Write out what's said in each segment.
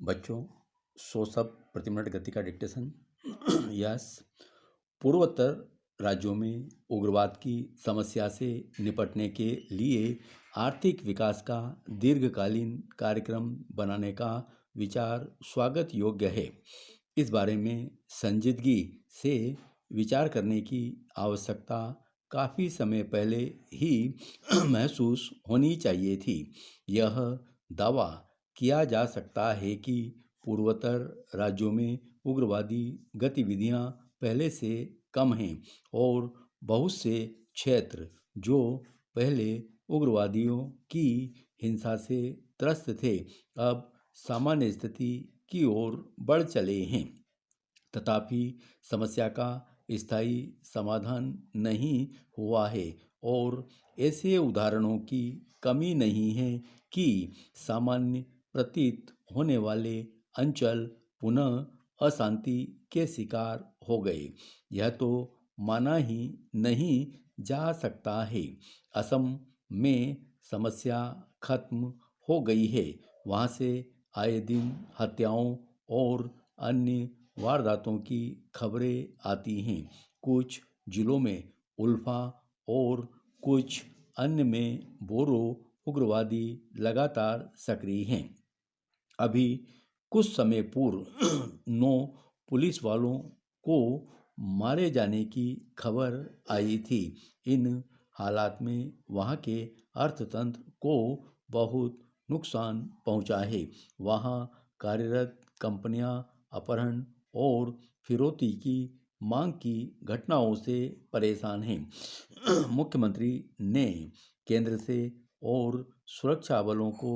बच्चों, 100 शब्द प्रति मिनट गति का डिक्टेशन। यस। पूर्वोत्तर राज्यों में उग्रवाद की समस्या से निपटने के लिए आर्थिक विकास का दीर्घकालीन कार्यक्रम बनाने का विचार स्वागत योग्य है। इस बारे में संजीदगी से विचार करने की आवश्यकता काफ़ी समय पहले ही महसूस होनी चाहिए थी। यह दावा किया जा सकता है कि पूर्वोत्तर राज्यों में उग्रवादी गतिविधियां पहले से कम हैं और बहुत से क्षेत्र जो पहले उग्रवादियों की हिंसा से त्रस्त थे अब सामान्य स्थिति की ओर बढ़ चले हैं। तथापि समस्या का स्थायी समाधान नहीं हुआ है और ऐसे उदाहरणों की कमी नहीं है कि सामान्य प्रतीत होने वाले अंचल पुनः अशांति के शिकार हो गए। यह तो माना ही नहीं जा सकता है। असम में समस्या खत्म हो गई है। वहाँ से आए दिन हत्याओं और अन्य वारदातों की खबरें आती हैं। कुछ जिलों में उल्फा और कुछ अन्य में बोरो उग्रवादी लगातार सक्रिय हैं। अभी कुछ समय पूर्व 9 पुलिस वालों को मारे जाने की खबर आई थी। इन हालात में वहाँ के अर्थतंत्र को बहुत नुकसान पहुँचा है। वहाँ कार्यरत कंपनियाँ अपहरण और फिरौती की मांग की घटनाओं से परेशान हैं। मुख्यमंत्री ने केंद्र से और सुरक्षा बलों को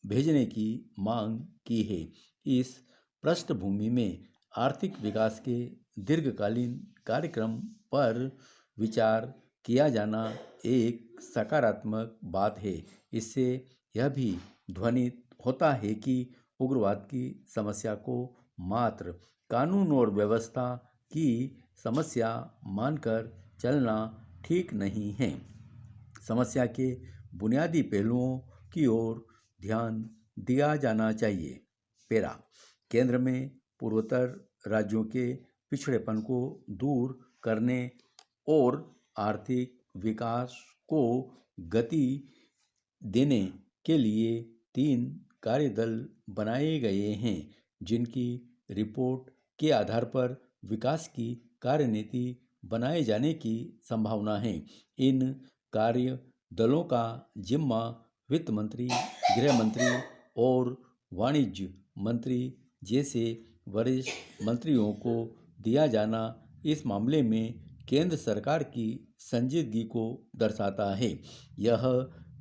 भेजने की मांग की है। इस पृष्ठभूमि में आर्थिक विकास के दीर्घकालीन कार्यक्रम पर विचार किया जाना एक सकारात्मक बात है। इससे यह भी ध्वनित होता है कि उग्रवाद की समस्या को मात्र कानून और व्यवस्था की समस्या मानकर चलना ठीक नहीं है। समस्या के बुनियादी पहलुओं की ओर ध्यान दिया जाना चाहिए। पेरा केंद्र में पूर्वोत्तर राज्यों के पिछड़ेपन को दूर करने और आर्थिक विकास को गति देने के लिए 3 कार्यदल बनाए गए हैं, जिनकी रिपोर्ट के आधार पर विकास की कार्यनीति बनाए जाने की संभावना है। इन कार्य दलों का जिम्मा वित्त मंत्री, गृह मंत्री और वाणिज्य मंत्री जैसे वरिष्ठ मंत्रियों को दिया जाना इस मामले में केंद्र सरकार की संजीदगी को दर्शाता है। यह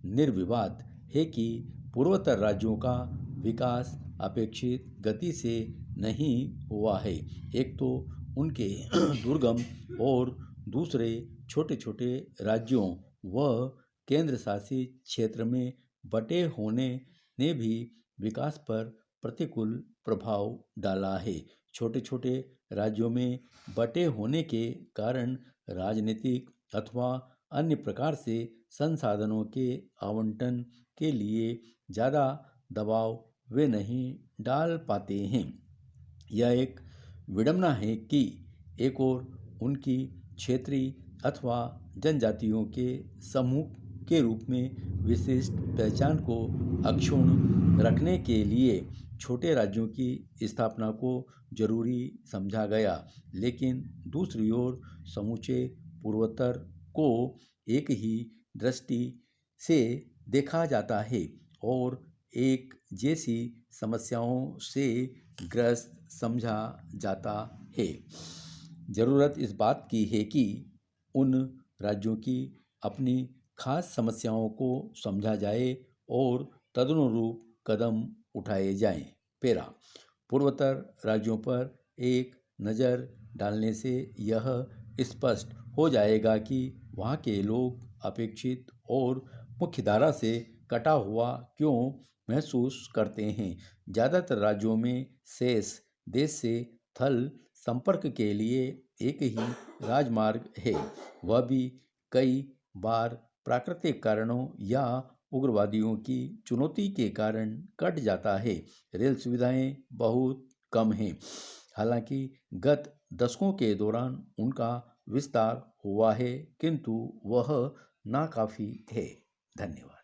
निर्विवाद है कि पूर्वोत्तर राज्यों का विकास अपेक्षित गति से नहीं हुआ है। एक तो उनके दुर्गम और दूसरे छोटे छोटे राज्यों व केंद्र शासित क्षेत्र में बटे होने ने भी विकास पर प्रतिकूल प्रभाव डाला है। छोटे छोटे राज्यों में बटे होने के कारण राजनीतिक अथवा अन्य प्रकार से संसाधनों के आवंटन के लिए ज़्यादा दबाव वे नहीं डाल पाते हैं। यह एक विडंबना है कि एक और उनकी क्षेत्रीय अथवा जनजातियों के समूह के रूप में विशिष्ट पहचान को अक्षुण्ण रखने के लिए छोटे राज्यों की स्थापना को जरूरी समझा गया, लेकिन दूसरी ओर समूचे पूर्वोत्तर को एक ही दृष्टि से देखा जाता है और एक जैसी समस्याओं से ग्रस्त समझा जाता है। ज़रूरत इस बात की है कि उन राज्यों की अपनी खास समस्याओं को समझा जाए और तदनुरूप कदम उठाए जाएं। पेरा पूर्वोत्तर राज्यों पर एक नज़र डालने से यह स्पष्ट हो जाएगा कि वहाँ के लोग अपेक्षित और मुख्यधारा से कटा हुआ क्यों महसूस करते हैं। ज़्यादातर राज्यों में शेष देश से थल संपर्क के लिए एक ही राजमार्ग है, वह भी कई बार प्राकृतिक कारणों या उग्रवादियों की चुनौती के कारण कट जाता है। रेल सुविधाएं बहुत कम हैं। हालांकि गत दशकों के दौरान उनका विस्तार हुआ है, किंतु वह नाकाफी है। धन्यवाद।